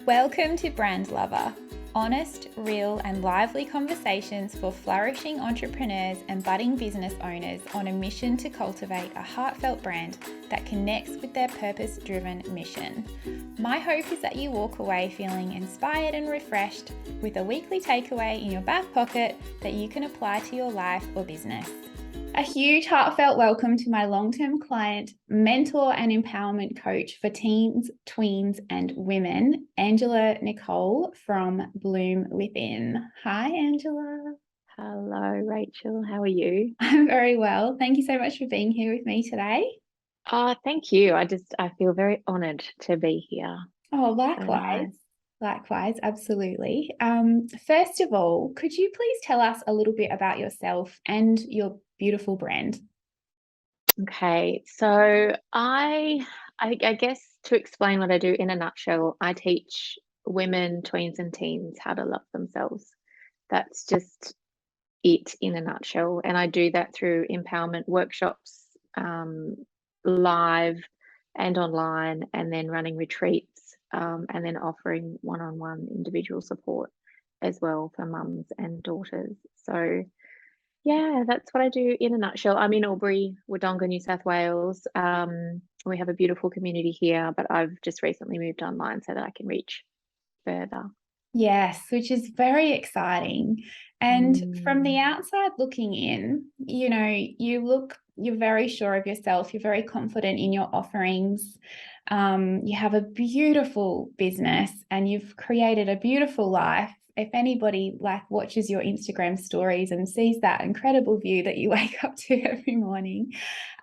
Welcome to Brand Lover, honest, real, and lively conversations for flourishing entrepreneurs and budding business owners on a mission to cultivate a heartfelt brand that connects with their purpose-driven mission. My hope is that you walk away feeling inspired and refreshed with a weekly takeaway in your back pocket that you can apply to your life or business. A huge heartfelt welcome to my long-term client, mentor and empowerment coach for teens, tweens and women, Angela Nicole from Bloom Within. Hi, Angela. Hello, Rachel. How are you? I'm very well. Thank you so much for being here with me today. Thank you. I feel very honored to be here. Oh, So likewise. nice. Likewise, absolutely. First of all, could you please tell us a little bit about yourself and your beautiful brand? Okay, so I guess to explain what I do in a nutshell, I teach women, tweens, and teens how to love themselves. That's just it in a nutshell, and I do that through empowerment workshops, live and online, and then running retreats, and then offering one-on-one individual support as well for mums and daughters. So yeah, that's what I do in a nutshell. I'm in Albury, Wodonga, New South Wales. We have a beautiful community here, but I've just recently moved online so that I can reach further. Yes, which is very exciting. And from the Mm. outside looking in, you're very sure of yourself. You're very confident in your offerings. You have a beautiful business and you've created a beautiful life. If anybody watches your Instagram stories and sees that incredible view that you wake up to every morning,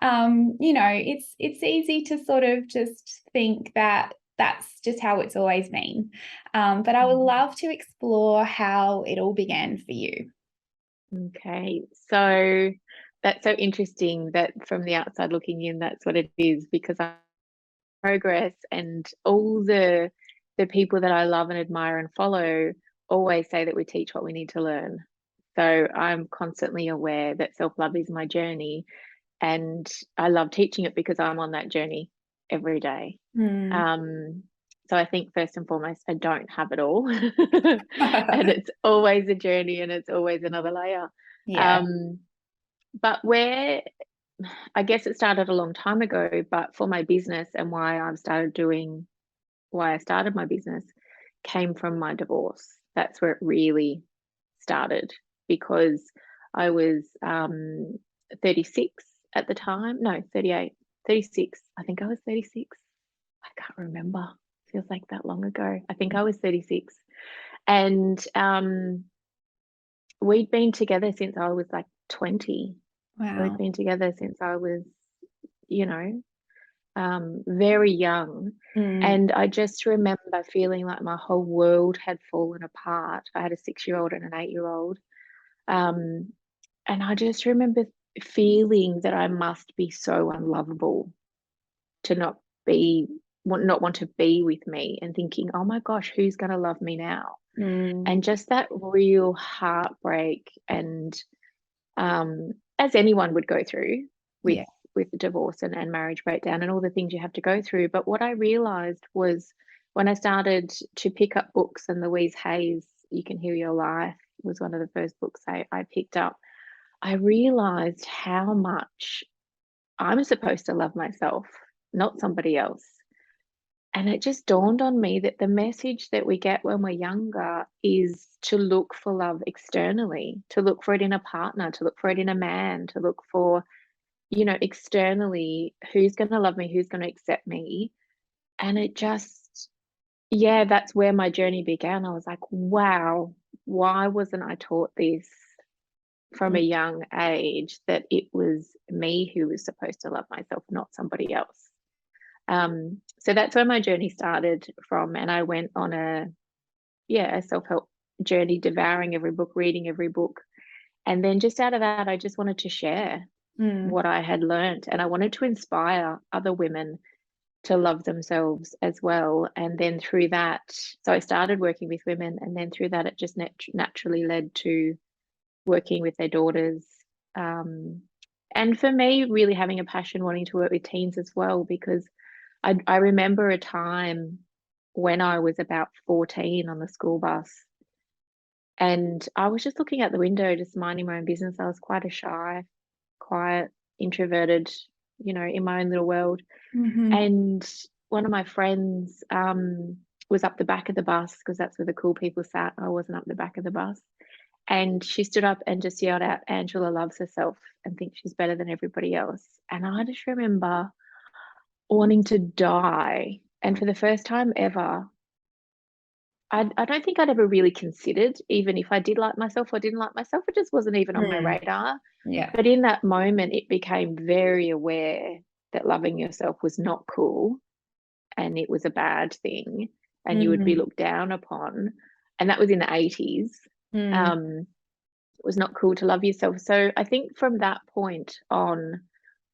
it's easy to sort of just think that that's just how it's always been. But I would love to explore how it all began for you. Okay, so that's so interesting that from the outside looking in, that's what it is, because I progress and all the people that I love and admire and follow always say that we teach what we need to learn. So I'm constantly aware that self-love is my journey, and I love teaching it because I'm on that journey every day. Mm. Um, so I think first and foremost, I don't have it all, and it's always a journey, and it's always another layer. Yeah. Um, but where I guess it started a long time ago, but for my business and why I started my business came from my divorce. That's where it really started, because I was 36 at the time. No, 38, 36. I think I was 36. I can't remember. Feels like that long ago. I think I was 36. And we'd been together since I was like 20. So we'd Wow. been together since I was, you know, very young. Mm. And I just remember feeling like my whole world had fallen apart. I had a 6-year-old and an 8-year-old. Um, and I just remember feeling that I must be so unlovable to not want to be with me, and thinking, oh my gosh, who's going to love me now? Mm. And just that real heartbreak, and as anyone would go through with Yeah. divorce and marriage breakdown and all the things you have to go through. But what I realized was, when I started to pick up books, and Louise Hay's You Can Heal Your Life was one of the first books I picked up, I realized how much I'm supposed to love myself, not somebody else. And it just dawned on me that the message that we get when we're younger is to look for love externally, to look for it in a partner, to look for it in a man, to look for, externally, who's going to love me, who's going to accept me. And it just, yeah, that's where my journey began. I was like, wow, why wasn't I taught this from a young age, that it was me who was supposed to love myself, not somebody else? So that's where my journey started from. And I went on a self-help journey, devouring every book, reading every book. And then just out of that, I just wanted to share Mm. what I had learned, and I wanted to inspire other women to love themselves as well. And then through that, so I started working with women, and then through that, it just naturally led to working with their daughters. And for me, really having a passion wanting to work with teens as well, because I remember a time when I was about 14 on the school bus. And I was just looking out the window, just minding my own business. I was quite a shy, quiet, introverted, in my own little world. Mm-hmm. And one of my friends was up the back of the bus because that's where the cool people sat. I wasn't up the back of the bus. And she stood up and just yelled out, Angela loves herself and thinks she's better than everybody else. And I just remember wanting to die. And for the first time ever, I don't think I'd ever really considered, even if I did like myself or didn't like myself, it just wasn't even on my Mm. radar. Yeah. But in that moment, it became very aware that loving yourself was not cool and it was a bad thing and you would be Mm. looked down upon. And that was in the 80s. Mm. It was not cool to love yourself. So I think from that point on,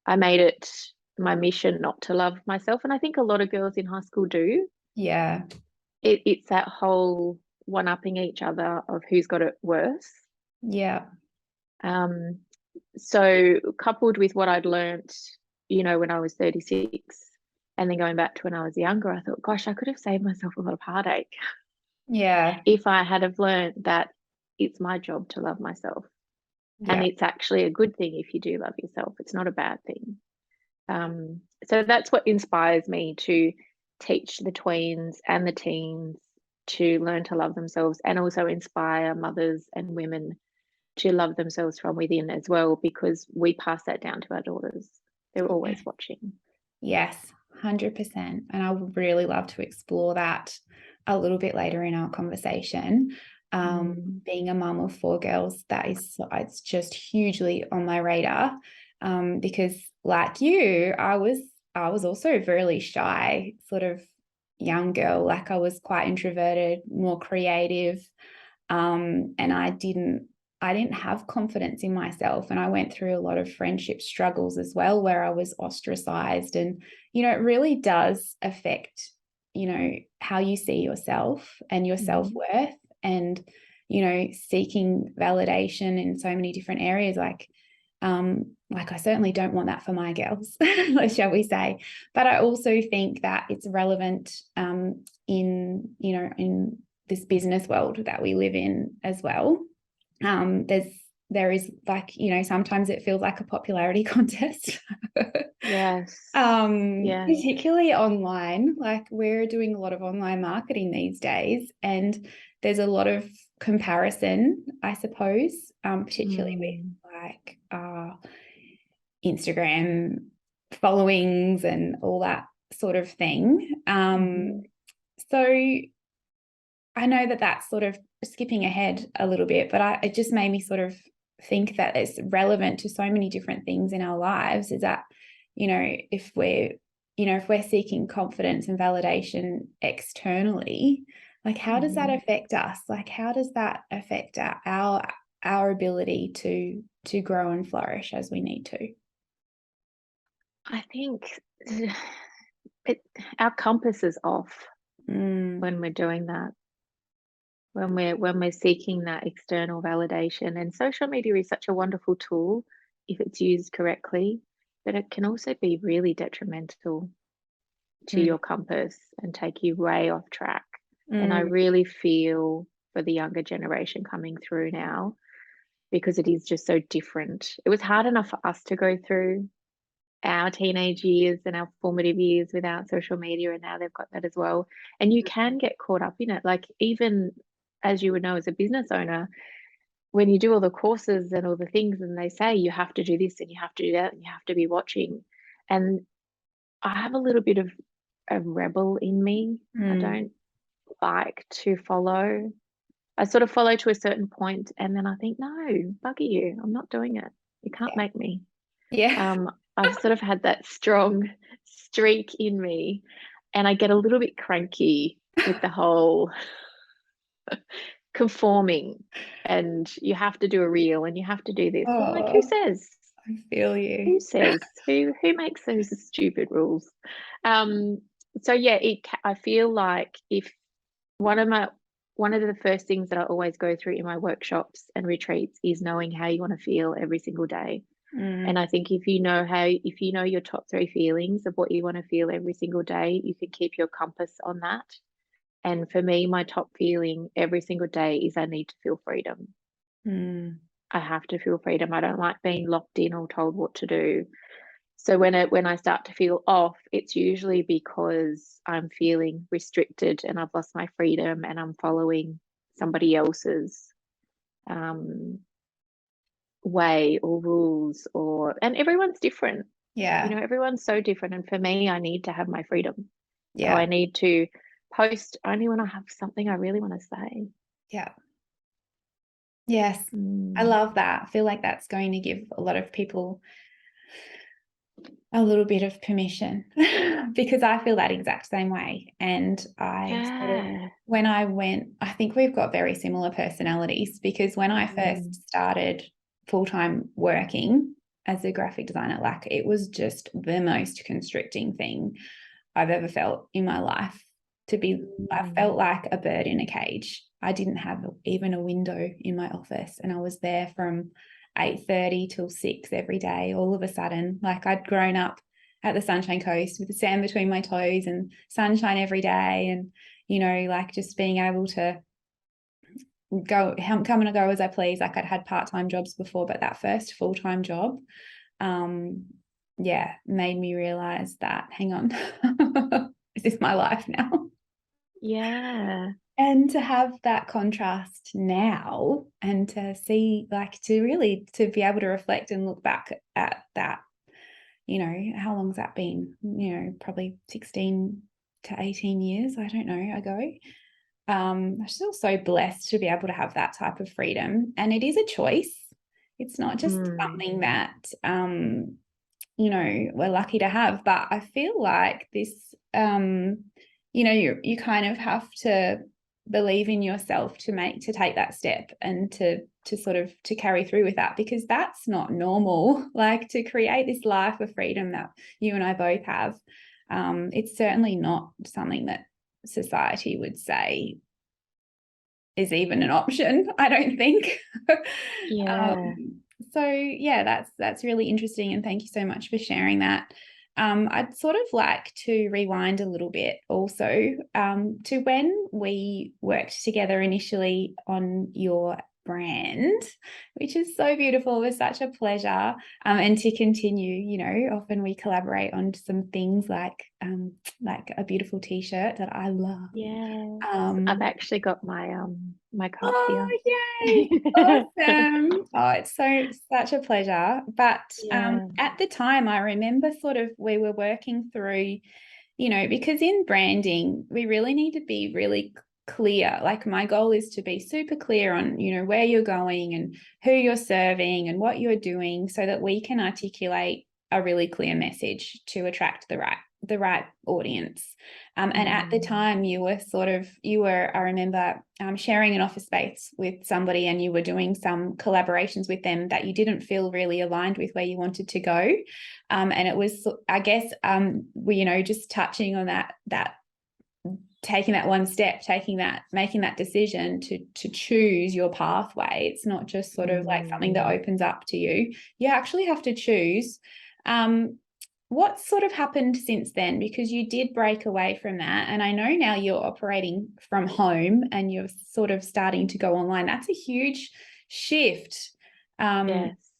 I made it my mission not to love myself. And I think a lot of girls in high school do. Yeah. It's that whole one-upping each other of who's got it worse. Yeah. Um, so coupled with what I'd learnt, when I was 36 and then going back to when I was younger, I thought, gosh, I could have saved myself a lot of heartache Yeah. if I had have learnt that it's my job to love myself. And Yeah. it's actually a good thing if you do love yourself. It's not a bad thing. So that's what inspires me to teach the tweens and the teens to learn to love themselves and also inspire mothers and women to love themselves from within as well, because we pass that down to our daughters. They're always watching. Yes, 100%. And I would really love to explore that a little bit later in our conversation. Being a mum of 4 girls, it's just hugely on my radar. Because like you, I was also a really shy sort of young girl. Like I was quite introverted, more creative. And I didn't have confidence in myself. And I went through a lot of friendship struggles as well, where I was ostracized. And, it really does affect, how you see yourself and your self-worth and, seeking validation in so many different areas. Like I certainly don't want that for my girls, shall we say. But I also think that it's relevant in this business world that we live in as well. There is like, sometimes it feels like a popularity contest. Yes. Yes. Particularly online. Like we're doing a lot of online marketing these days, and there's a lot of comparison, I suppose, particularly with like Instagram followings and all that sort of thing. So I know that that's sort of skipping ahead a little bit, but it just made me sort of think that it's relevant to so many different things in our lives. Is that, if we're seeking confidence and validation externally, like how does that affect us? Like how does that affect our ability to grow and flourish as we need to? I think our compass is off when we're doing that. When we're seeking that external validation. And social media is such a wonderful tool if it's used correctly, but it can also be really detrimental to your compass and take you way off track. And I really feel for the younger generation coming through now, because it is just so different. It was hard enough for us to go through our teenage years and our formative years without social media, and now they've got that as well. And you can get caught up in it. Like, even as you would know as a business owner, when you do all the courses and all the things and they say you have to do this and you have to do that and you have to be watching, and I have a little bit of a rebel in me. I don't like to follow. I sort of follow to a certain point and then I think, no, bugger you, I'm not doing it. You can't make me. Yeah. I've sort of had that strong streak in me, and I get a little bit cranky with the whole conforming, and you have to do a reel and you have to do this. I'm like, who Oh, says? I feel you. Who says? Who makes those stupid rules? So yeah, I feel like if one of the first things that I always go through in my workshops and retreats is knowing how you want to feel every single day. And I think if you know your top 3 feelings of what you want to feel every single day, you can keep your compass on that. And for me, my top feeling every single day is I need to feel freedom. Mm. I have to feel freedom. I don't like being locked in or told what to do. So when I start to feel off, it's usually because I'm feeling restricted and I've lost my freedom and I'm following somebody else's um, way or rules, and everyone's different. Yeah. Everyone's so different. And for me, I need to have my freedom. So Yeah. I need to post only when I have something I really want to say. Yeah. Yes. I Mm. love that. I feel like that's going to give a lot of people a little bit of permission because I feel that exact same way. And Yeah. when I went, I think we've got very similar personalities because when I Mm. first started full-time working as a graphic designer, like it was just the most constricting thing I've ever felt in my life. I Mm. felt like a bird in a cage. I didn't have even a window in my office, and I was there from 8:30 till 6 every day. All of a sudden, like I'd grown up at the Sunshine Coast with the sand between my toes and sunshine every day, and like just being able to come and go as I please. Like I'd had part-time jobs before, but that first full-time job, yeah, made me realize that, hang on, is this my life now? Yeah. And to have that contrast now and to see, like, to be able to reflect and look back at that, how long's that been? Probably 16 to 18 years, I don't know, ago. I'm still so blessed to be able to have that type of freedom. And it is a choice. It's not just Mm. something that, we're lucky to have. But I feel like this, you kind of have to believe in yourself to take that step and to sort of to carry through with that, because that's not normal. Like to create this life of freedom that you and I both have, it's certainly not something that society would say is even an option, I don't think. Yeah. So yeah, that's really interesting, and thank you so much for sharing that. I'd sort of like to rewind a little bit also, to when we worked together initially on your brand, which is so beautiful. It was such a pleasure. And to continue, often we collaborate on some things like a beautiful t-shirt that I love. Yes. I've Um, actually got my cup here. Oh, yay. Awesome. Oh, it's such a pleasure. But Yeah. at the time, I remember sort of we were working through, because in branding, we really need to be really clear. Like my goal is to be super clear on, where you're going and who you're serving and what you're doing so that we can articulate a really clear message to attract the right audience. And at the Mm. time I remember sharing an office space with somebody, and you were doing some collaborations with them that you didn't feel really aligned with where you wanted to go. And it was, I guess, just touching on that taking that one step, making that decision to choose your pathway. It's not just sort of like something that Mm. opens up to you. You actually have to choose. What sort of happened since then? Because you did break away from that. And I know now you're operating from home and you're sort of starting to go online. That's a huge shift, um, Yes.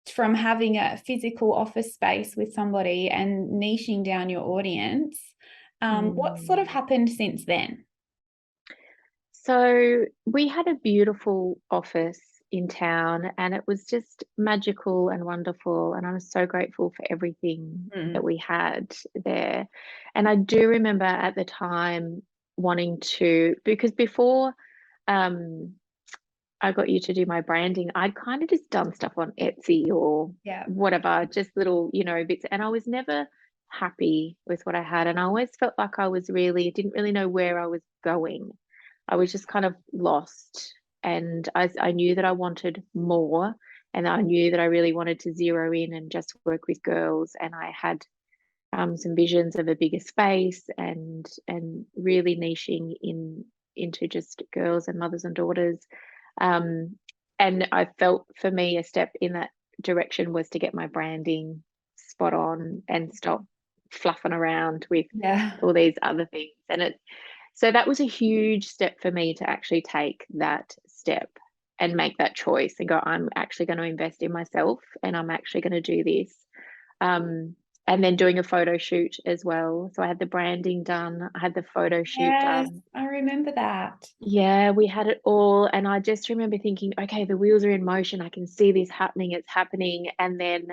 from having a physical office space with somebody and niching down your audience. What sort of Mm. happened since then? So we had a beautiful office in town and it was just magical and wonderful. And I was so grateful for everything that Mm. we had there. And I do remember at the time wanting to, because before um, I got you to do my branding, I'd kind of just done stuff on Etsy or Yeah. whatever, just little, bits. And I was never happy with what I had. And I always felt like didn't really know where I was going. I was just kind of lost. And I knew that I wanted more. And I knew that I really wanted to zero in and just work with girls. And I had some visions of a bigger space and really niching into just girls and mothers and daughters. Um, and I felt for me a step in that direction was to get my branding spot on and stop fluffing around with Yeah. all these other things. So that was a huge step for me to actually take that step and make that choice and go, I'm actually going to invest in myself and I'm actually going to do this. Um, and then doing a photo shoot as well. So I had the branding done, I had the photo shoot Yes, done. I remember that. Yeah, we had it all. And I just remember thinking, okay, the wheels are in motion. I can see this happening. It's happening. And then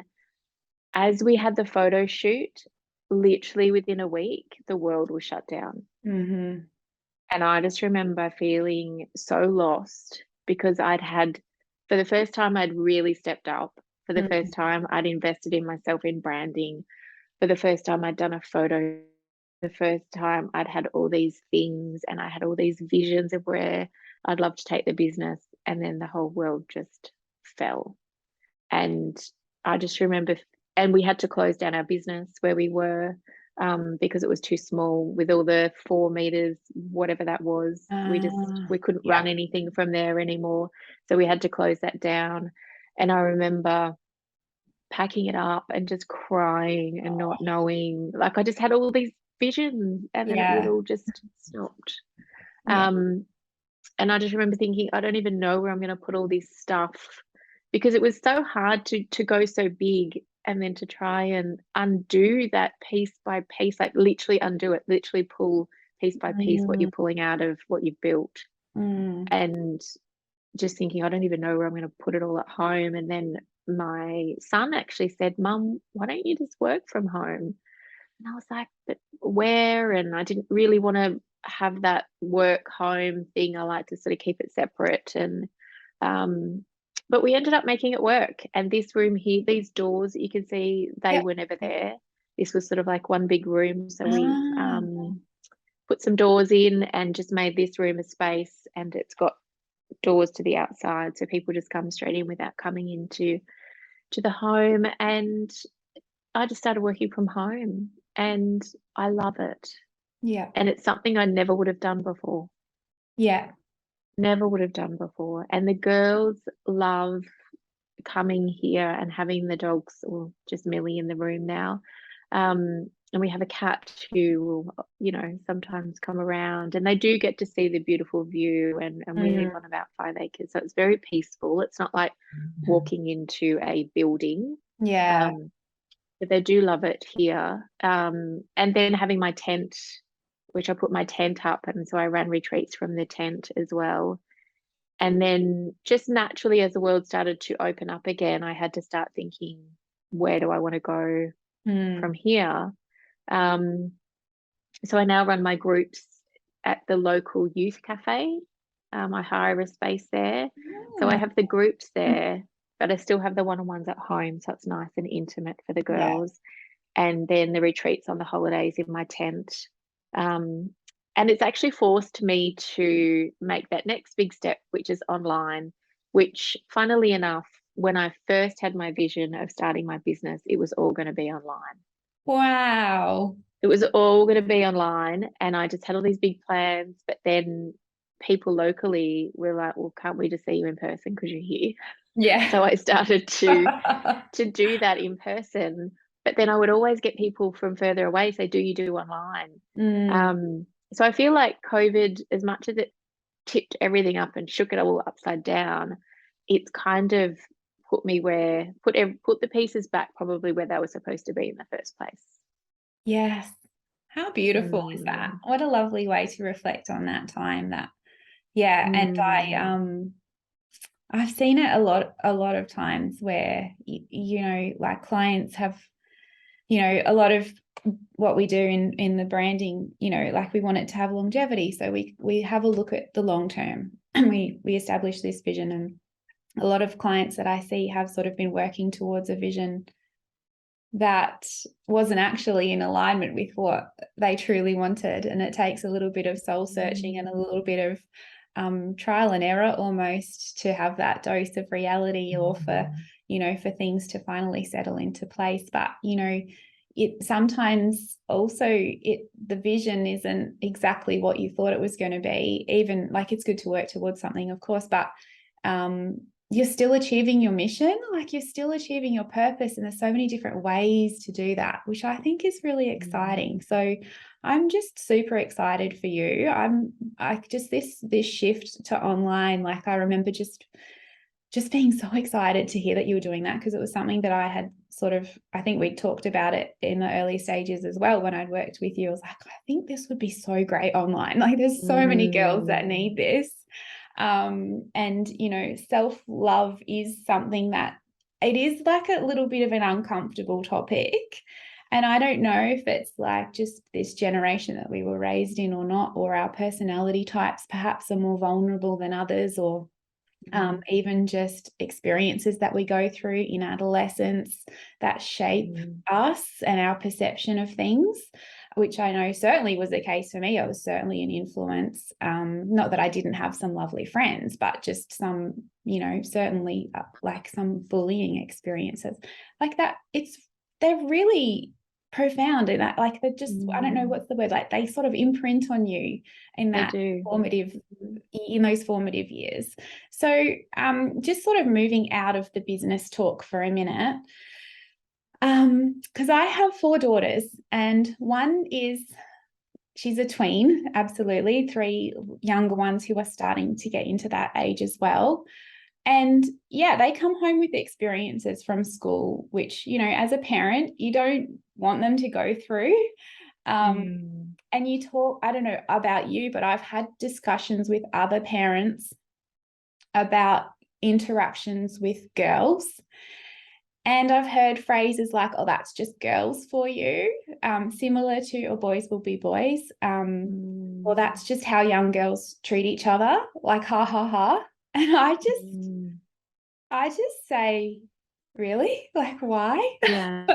as we had the photo shoot, literally within a week, the world was shut down. Mm-hmm. And I just remember feeling so lost because for the first time, I'd really stepped up. For the Mm. first time, I'd invested in myself in branding. For the first time, I'd done a photo. The first time, I'd had all these things and I had all these visions of where I'd love to take the business. And then the whole world just fell. And I just remember, and we had to close down our business where we were because it was too small with all the 4 meters, whatever that was. We couldn't Yeah. run anything from there anymore. So we had to close that down. And I remember packing it up and just crying and not knowing, like I just had all these visions and then it was Yeah. all just stopped. Yeah. And I just remember thinking, I don't even know where I'm going to put all this stuff because it was so hard to go so big and then to try and undo that piece by piece, like literally undo it, literally pull piece by piece what Mm, you're pulling out of what you've built. mm. And just thinking, I don't even know where I'm going to put it all at home. And then my son actually said, Mum, why don't you just work from home? And I was like, but where? And I didn't really want to have that work home thing. I like to sort of keep it separate. And but we ended up making it work. And this room here, these doors that you can see, they Yep. were never there. This was sort of like one big room. So we Ah, put some doors in and just made this room a space. And it's got doors to the outside. So people just come straight in without coming into the home. And I just started working from home and I love it. yeah. And it's something I never would have done before. Yeah. Never would have done before. And the girls love coming here and having the dogs, or just Millie in the room now. And we have a cat who will, sometimes come around and they do get to see the beautiful view. And we live Mm, on about 5 acres. So it's very peaceful. It's not like walking into a building. yeah. Um, but they do love it here. And then having my tent, which I put my tent up, and so I ran retreats from the tent as well. And then just naturally, as the world started to open up again, I had to start thinking, where do I want to go Mm, from here? Um, so I now run my groups at the local youth cafe. I hire a space there. So I mm. have the groups there, but I still have the one-on-ones at home. So it's nice and intimate for the Yeah. girls. And then the retreats on the holidays in my tent. Um, and it's actually forced me to make that next big step, which is online, which, funnily enough, when I first had my vision of starting my business, it was all going to be online. Wow. It was all going to be online. And I just had all these big plans. But then people locally were like, well, can't we just see you in person because you're here? Yeah. So I started to do that in person. But then I would always get people from further away say, do you do online? Mm, So I feel like COVID, as much as it tipped everything up and shook it all upside down, it's kind of put me put the pieces back probably where they were supposed to be in the first place. yes. How beautiful is that? Mm, What a lovely way to reflect on that time that, yeah. And mm, I've seen it a lot of times where, like clients have, a lot of what we do in the branding, like we want it to have longevity. So we have a look at the long term and we establish this vision. And a lot of clients that I see have sort of been working towards a vision that wasn't actually in alignment with what they truly wanted. And it takes a little bit of soul searching and a little bit of trial and error almost to have that dose of reality, or for things to finally settle into place. But it sometimes also the vision isn't exactly what you thought it was going to be. Even like, it's good to work towards something, of course, but you're still achieving your mission, like you're still achieving your purpose. And there's so many different ways to do that, which I think is really exciting. So I'm just super excited for you. I just this shift to online, like I remember just being so excited to hear that you were doing that, because it was something that I had sort of, I think we talked about it in the early stages as well when I'd worked with you. I was like, I think this would be so great online. Like there's so many girls that need this. And, you know, self-love is something that it is like a little bit of an uncomfortable topic. And I don't know if it's like just this generation that we were raised in or not, or our personality types perhaps are more vulnerable than others, or even just experiences that we go through in adolescence that shape us and our perception of things, which I know certainly was the case for me. I was certainly an influence. Not that I didn't have some lovely friends, but just some, you know, certainly like some bullying experiences like that. They're really profound in that, like they're just, I don't know what's the word, like they sort of imprint on you in that in those formative years. So just sort of moving out of the business talk for a minute, because I have 4 daughters, and one is, she's a tween, absolutely, 3 younger ones who are starting to get into that age as well. And yeah, they come home with experiences from school, which, you know, as a parent, you don't want them to go through. And you talk, I don't know about you, but I've had discussions with other parents about interactions with girls. And I've heard phrases like, oh, that's just girls for you, similar to, or boys will be boys. Or that's just how young girls treat each other, like, ha, ha, ha. And I just say, really? Like, why? Yeah.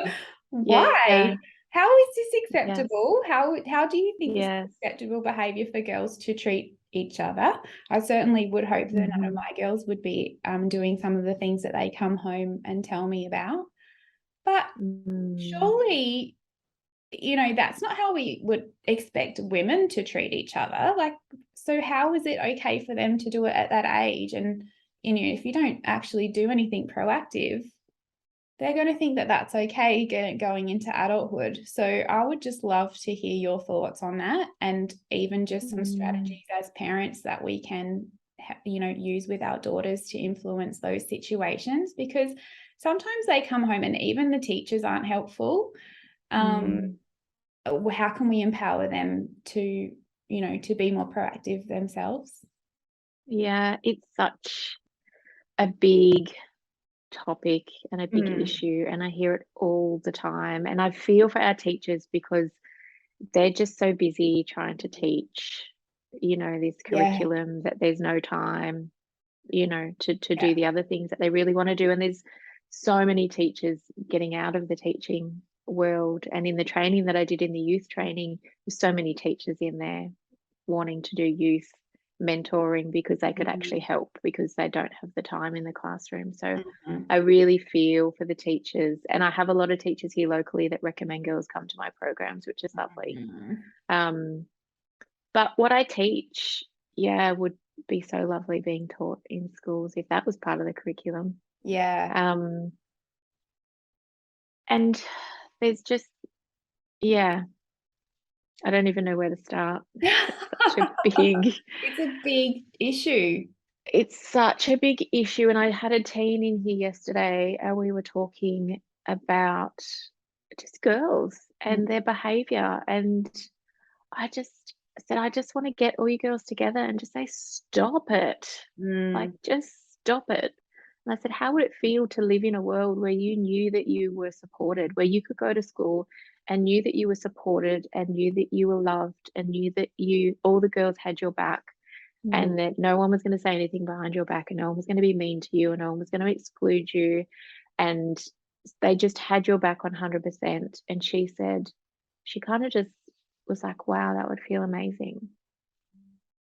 Why? Yeah. How is this Yes. acceptable? How do you think this Yes. is acceptable behavior for girls to treat each other? I certainly would hope that none of my girls would be doing some of the things that they come home and tell me about. But surely, you know, that's not how we would expect women to treat each other. Like, so how is it okay for them to do it at that age? And, you know, if you don't actually do anything proactive, they're going to think that that's okay going into adulthood. So I would just love to hear your thoughts on that, and even just some strategies as parents that we can, you know, use with our daughters to influence those situations, because sometimes they come home and even the teachers aren't helpful. How can we empower them to, you know, to be more proactive themselves? Yeah, it's such a big topic and a big issue, and I hear it all the time, and I feel for our teachers because they're just so busy trying to teach, you know, this curriculum that there's no time, you know, to do the other things that they really want to do. And there's so many teachers getting out of the teaching world, and in the training that I did in the youth training, there's so many teachers in there wanting to do youth mentoring because they could actually help because they don't have the time in the classroom. So I really feel for the teachers, and I have a lot of teachers here locally that recommend girls come to my programs, which is lovely. But what I teach, yeah, would be so lovely being taught in schools if that was part of the curriculum. And there's just, yeah, I don't even know where to start. It's a big issue. It's such a big issue. And I had a teen in here yesterday and we were talking about just girls and their behavior. And I just said, I just want to get all you girls together and just say, stop it. Like, just stop it. And I said, how would it feel to live in a world where you knew that you were supported, where you could go to school and knew that you were supported and knew that you were loved and knew that all the girls had your back, and that no one was going to say anything behind your back and no one was going to be mean to you and no one was going to exclude you, and they just had your back 100%. And she said, she kind of just was like, wow, that would feel amazing.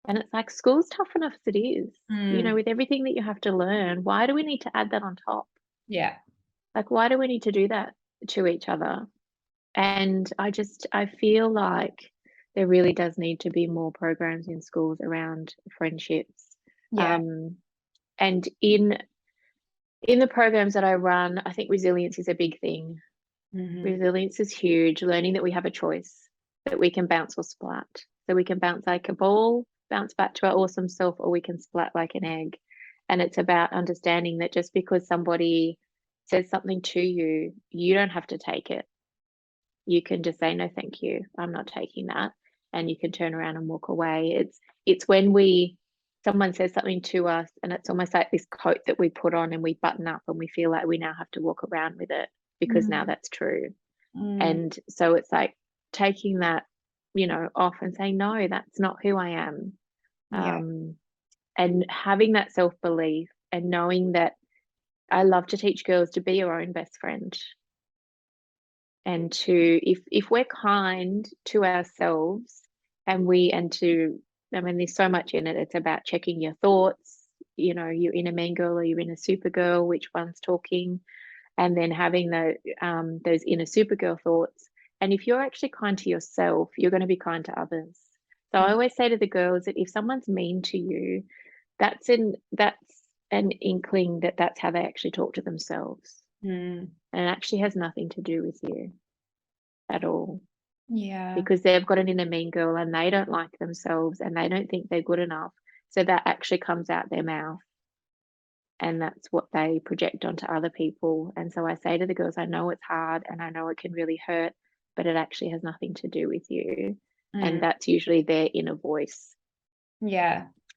And it's like, school's tough enough as it is, you know, with everything that you have to learn. Why do we need to add that on top? Yeah. Like, why do we need to do that to each other? And I feel like there really does need to be more programs in schools around friendships. And in the programs that I run, I think resilience is a big thing. Resilience is huge. Learning that we have a choice. that we can bounce or splat. So we can bounce like a ball, bounce back to our awesome self, or we can splat like an egg. And it's about understanding that just because somebody says something to you, you don't have to take it. You can just say, no, thank you, I'm not taking that. And you can turn around and walk away. It's when someone says something to us and it's almost like this coat that we put on and we button up and we feel like we now have to walk around with it because now that's true. And so it's like taking that, off and saying, no, that's not who I am. Yeah. And having that self-belief and knowing that I love to teach girls to be your own best friend. And if we're kind to ourselves there's so much in it. It's about checking your thoughts, you're in a mean girl or you're in a super girl, which one's talking, and then having those inner supergirl thoughts. And if you're actually kind to yourself, you're going to be kind to others. So I always say to the girls that if someone's mean to you, that's an inkling that that's how they actually talk to themselves. And it actually has nothing to do with you at all. Yeah. Because they've got an inner mean girl and they don't like themselves and they don't think they're good enough. So that actually comes out their mouth. And that's what they project onto other people. And so I say to the girls, I know it's hard and I know it can really hurt, but it actually has nothing to do with you. And that's usually their inner voice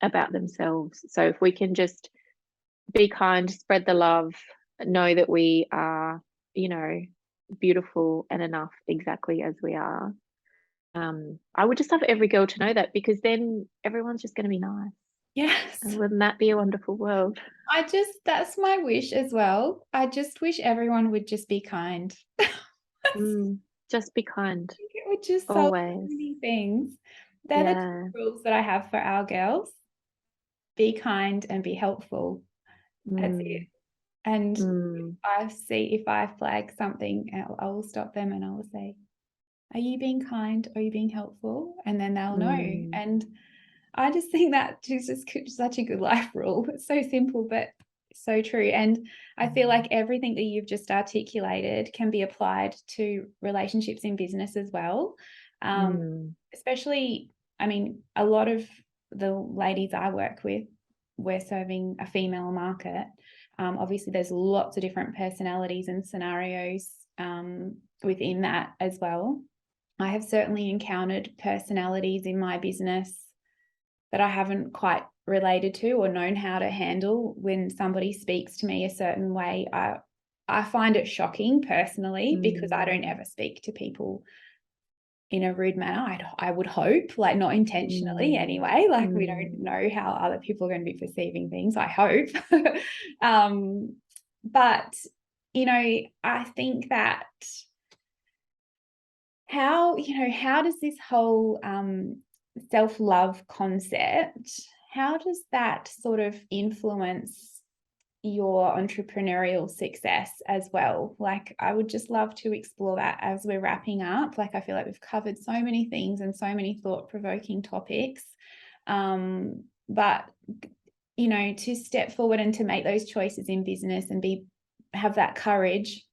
about themselves. So if we can just be kind, spread the love, know that we are, beautiful and enough exactly as we are. I would just love every girl to know that, because then everyone's just going to be nice. Yes. And wouldn't that be a wonderful world? That's my wish as well. I just wish everyone would just be kind. Just be kind. It would just solve so Always. many things. They're the two rules that I have for our girls. Be kind and be helpful. That's it. And if I flag something, I will stop them and I will say, are you being kind? Are you being helpful? And then they'll know. And I just think that is just such a good life rule. It's so simple, but so true. And I feel like everything that you've just articulated can be applied to relationships in business as well. Especially, I mean, a lot of the ladies I work with, we're serving a female market. Obviously, there's lots of different personalities and scenarios within that as well. I have certainly encountered personalities in my business that I haven't quite related to or known how to handle. When somebody speaks to me a certain way, I find it shocking personally, because I don't ever speak to people in a rude manner. I would hope, like, not intentionally anyway, like we don't know how other people are going to be perceiving things, I hope. But I think that how does this whole self-love concept, how does that sort of influence your entrepreneurial success as well? Like, I would just love to explore that as we're wrapping up. Like, I feel like we've covered so many things and so many thought-provoking topics. But to step forward and to make those choices in business and have that courage.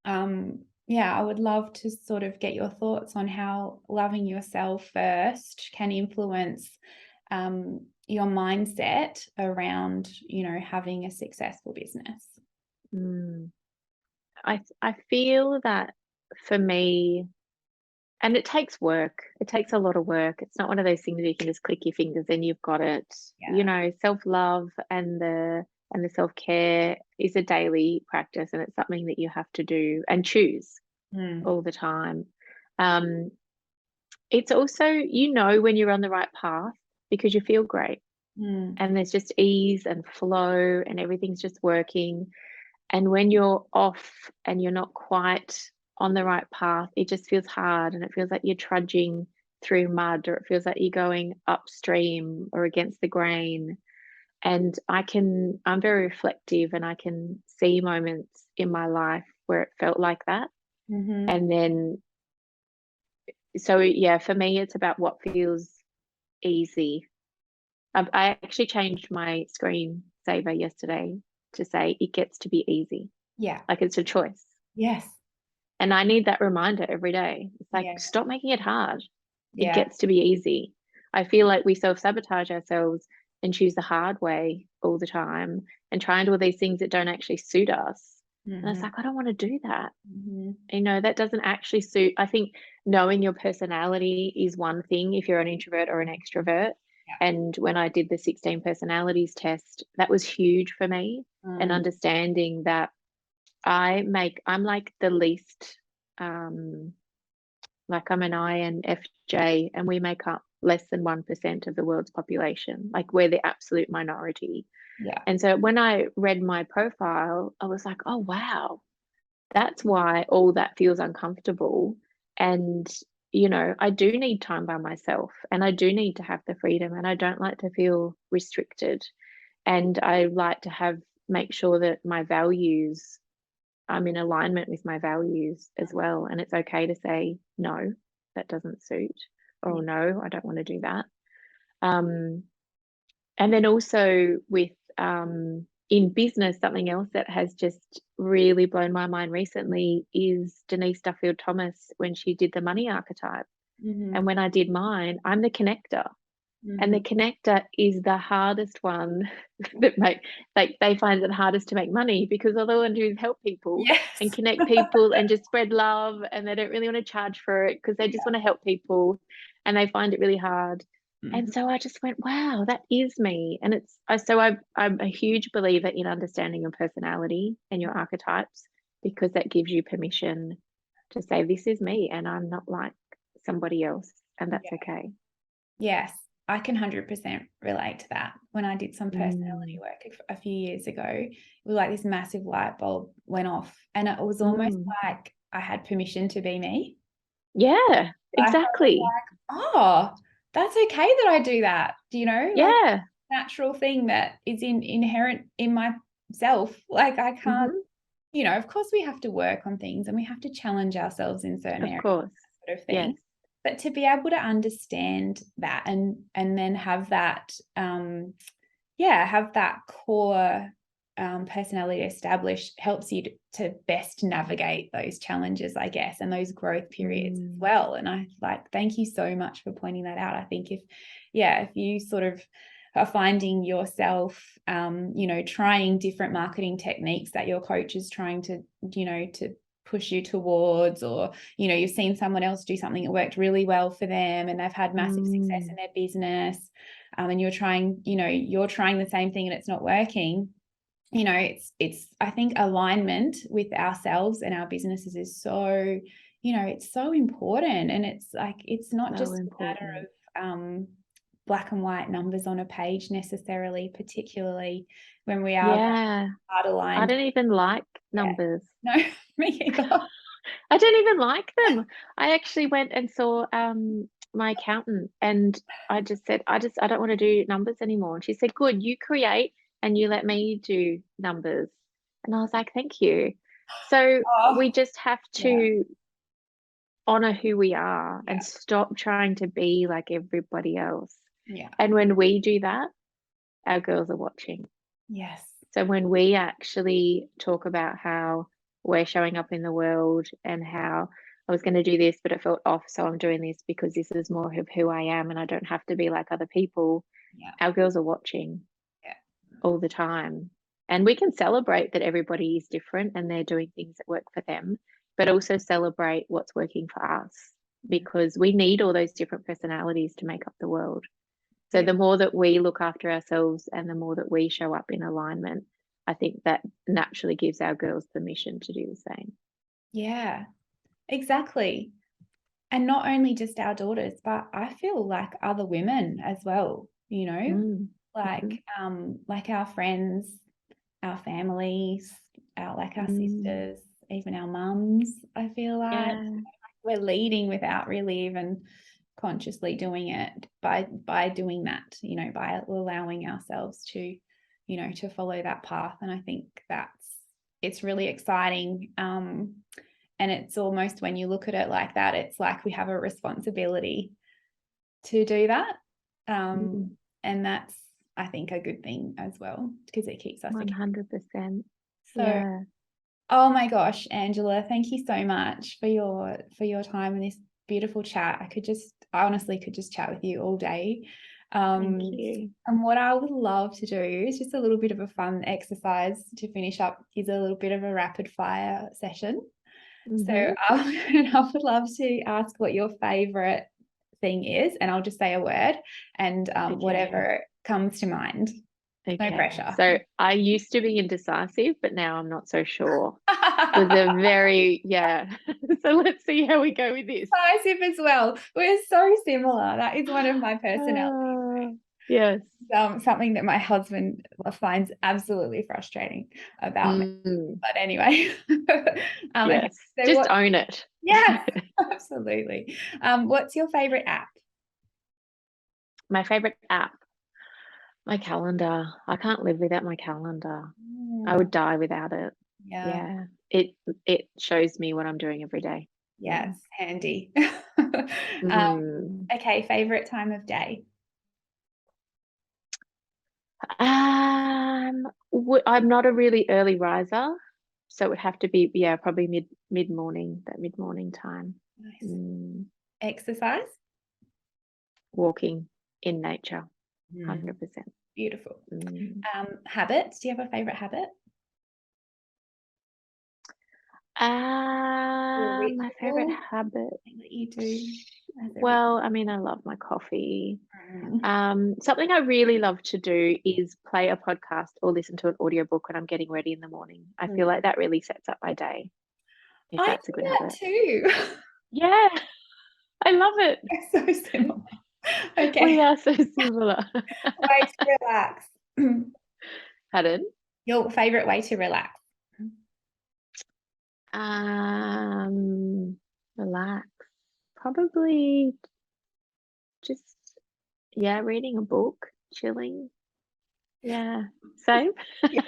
I would love to sort of get your thoughts on how loving yourself first can influence your mindset around, having a successful business. I feel that for me, and it takes work. It takes a lot of work. It's not one of those things where you can just click your fingers and you've got it. Self-love and the self-care is a daily practice, and it's something that you have to do and choose all the time. It's also, when you're on the right path because you feel great, and there's just ease and flow and everything's just working. And when you're off and you're not quite on the right path, it just feels hard, and it feels like you're trudging through mud, or it feels like you're going upstream or against the grain. And I'm very reflective, and I can see moments in my life where it felt like that. And then, for me, it's about what feels easy. I actually changed my screensaver yesterday to say it gets to be easy. Yeah. Like, it's a choice. Yes. And I need that reminder every day. It's like, Yeah. stop making it hard. It Yeah. gets to be easy. I feel like we self-sabotage ourselves and choose the hard way all the time and try and do all these things that don't actually suit us. And it's Mm-hmm. like, I don't want to do that. Mm-hmm. That doesn't actually suit. I think knowing your personality is one thing if you're an introvert or an extrovert. Yeah. And when I did the 16 personalities test, that was huge for me. And Mm. understanding that I'm like the least, like I'm an INFJ, and we make up less than 1% of the world's population. Like we're the absolute minority. Yeah. And so when I read my profile, I was like, oh, wow, that's why all that feels uncomfortable. And, I do need time by myself, and I do need to have the freedom, and I don't like to feel restricted. And I like to make sure that my values, I'm in alignment with my values as well. And it's okay to say, no, that doesn't suit, or no, I don't want to do that. Um, and then also with in business, something else that has just really blown my mind recently is Denise Duffield Thomas when she did the money archetype. Mm-hmm. And when I did mine, I'm the connector. And Mm-hmm. the connector is the hardest one that they find it hardest to make money, because all they want to do is help people and Yes. connect people and just spread love, and they don't really want to charge for it because they just want to help people, and they find it really hard. And Mm-hmm. so I just went, wow, that is me. And I'm a huge believer in understanding your personality and your archetypes, because that gives you permission to say, this is me and I'm not like somebody else, and that's Yeah. okay. Yes, I can 100% relate to that. When I did some personality Mm. work a few years ago, it was like this massive light bulb went off, and it was almost Mm. like I had permission to be me. Yeah, Like I was exactly. like, oh, that's okay that I do that. Like Yeah. natural thing that is inherent in myself. Like I can't, Hmm. of course we have to work on things and we have to challenge ourselves in certain Of areas, course. sort of Yes. thing. But to be able to understand that and then have that have that core personality established helps you to best navigate those challenges, I guess, and those growth periods as Mm. well. And I thank you so much for pointing that out. I think if you sort of are finding yourself, trying different marketing techniques that your coach is trying to push you towards, or you've seen someone else do something that worked really well for them and they've had massive success in their business, and you're trying the same thing and it's not working. It's I think alignment with ourselves and our businesses is so, it's so important. And it's like, it's not So just a matter important. of black and white numbers on a page necessarily, particularly when we are that Yeah. hard I aligned. don't even like Yeah. numbers. No, me either. I don't even like them. I actually went and saw my accountant, and I just said, I don't want to do numbers anymore. And she said, good, you create and you let me do numbers. And I was like, thank you. So Oh, we just have yeah. to honor who we are Yeah. and stop trying to be like everybody else. Yeah. And when we do that, our girls are watching. Yes. So when we actually talk about how we're showing up in the world and how I was going to do this, but it felt off, so I'm doing this because this is more of who I am and I don't have to be like other people, Yeah. our girls are watching Yeah. all the time. And we can celebrate that everybody is different and they're doing things that work for them, but also celebrate what's working for us, because we need all those different personalities to make up the world. So Yeah. the more that we look after ourselves and the more that we show up in alignment, I think that naturally gives our girls permission to do the same. Yeah. Exactly. And not only just our daughters, but I feel like other women as well, Mm. like Mhm. like our friends, our families, our Mm. sisters, even our mums. I feel like Yeah. we're leading without really even consciously doing it, by doing that, by allowing ourselves to, to follow that path. And I think it's really exciting. And it's almost, when you look at it like that, it's like we have a responsibility to do that. Mm. And that's, I think, a good thing as well, because it keeps us accountable. 100%. So Yeah. Oh my gosh, Angela, thank you so much for your time in this beautiful chat. I honestly could just chat with you all day. Thank Um, you. and what I would love to do is just a little bit of a fun exercise to finish up is a little bit of a rapid fire session. So Hmm. I would love to ask what your favorite thing is, and I'll just say a word and Okay. whatever comes to mind. No Okay. pressure. So I used to be indecisive, but now I'm not so sure. Was a very, yeah. So let's see how we go with this. Decisive as well. We're so similar. That is one of my personalities. Ah, yes. Something that my husband finds absolutely frustrating about me. Mm, But anyway, okay. yes. So Just own it. Yes, absolutely. What's your favorite app? My favorite app, my calendar. I can't live without my calendar. I Mm, would die without it. yeah, Yeah. It shows me what I'm doing every day. yeah, Yeah. it's handy. um, Mm. okay, favorite time of day? I'm not a really early riser, so it would have to be, yeah, probably mid morning, that mid morning time. Nice. Mm, Exercise? walking in nature, Mm, 100%. beautiful. Mm. Habits? Do you have a favorite habit? Or a My favorite ritual? habit. Thing that you do as a ritual? Well, I mean, I love my coffee. Mm. Something I really love to do is play a podcast or listen to an audiobook when I'm getting ready in the morning. I feel like that really sets up my day, if I that's a do good that habit. too. Yeah, I love it. So similar. We Okay, are so similar. way to relax. Pardon? Your favorite way to relax? Um, relax. Probably just, yeah, reading a book, chilling. Yeah, same. Yeah,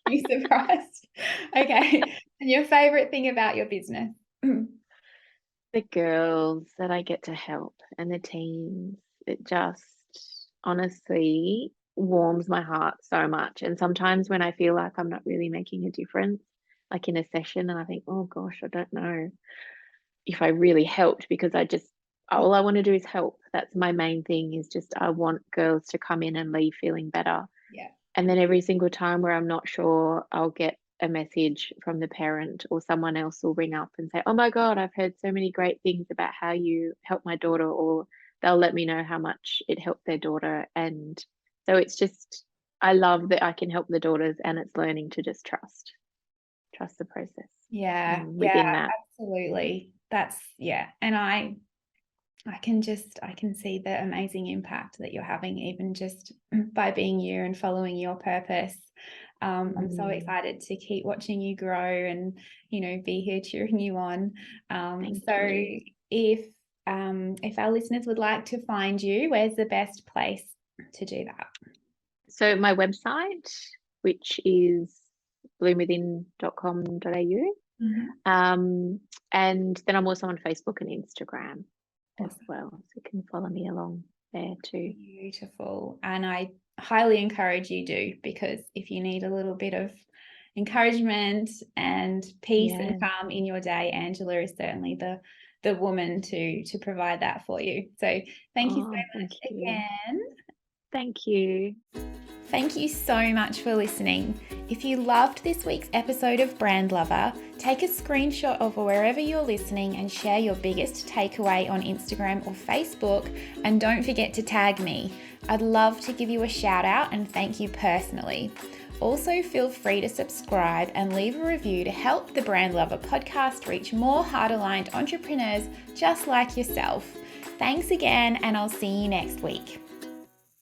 you surprised? Okay. And your favorite thing about your business? The girls that I get to help and the teens, it just honestly warms my heart so much. And sometimes when I feel like I'm not really making a difference, like in a session, and I think, oh gosh, I don't know if I really helped because all I want to do is help. That's my main thing is just I want girls to come in and leave feeling better. Yeah. And then every single time where I'm not sure, I'll get a message from the parent or someone else will ring up and say, oh my God, I've heard so many great things about how you helped my daughter, or they'll let me know how much it helped their daughter. And so it's just, I love that I can help the daughters and it's learning to just trust the process Yeah, yeah, within that. absolutely. Yeah. And I can see the amazing impact that you're having, even just by being you and following your purpose. I'm so Mm, excited to keep watching you grow and, be here cheering you on. thank So you. if our listeners would like to find you, where's the best place to do that? So my website, which is bloomwithin.com.au. Mhm. And then I'm also on Facebook and Instagram as Awesome. well. So you can follow me along there too. Beautiful. And I highly encourage you do, because if you need a little bit of encouragement and peace and Yeah. calm in your day, Angela is certainly the woman to provide that for you. So thank you so Oh, thank much you. again. Thank you. Thank you so much for listening. If you loved this week's episode of Brand Lover, take a screenshot of wherever you're listening and share your biggest takeaway on Instagram or Facebook, and don't forget to tag me. I'd love to give you a shout out and thank you personally. Also, feel free to subscribe and leave a review to help the Brand Lover podcast reach more heart-aligned entrepreneurs just like yourself. Thanks again, and I'll see you next week.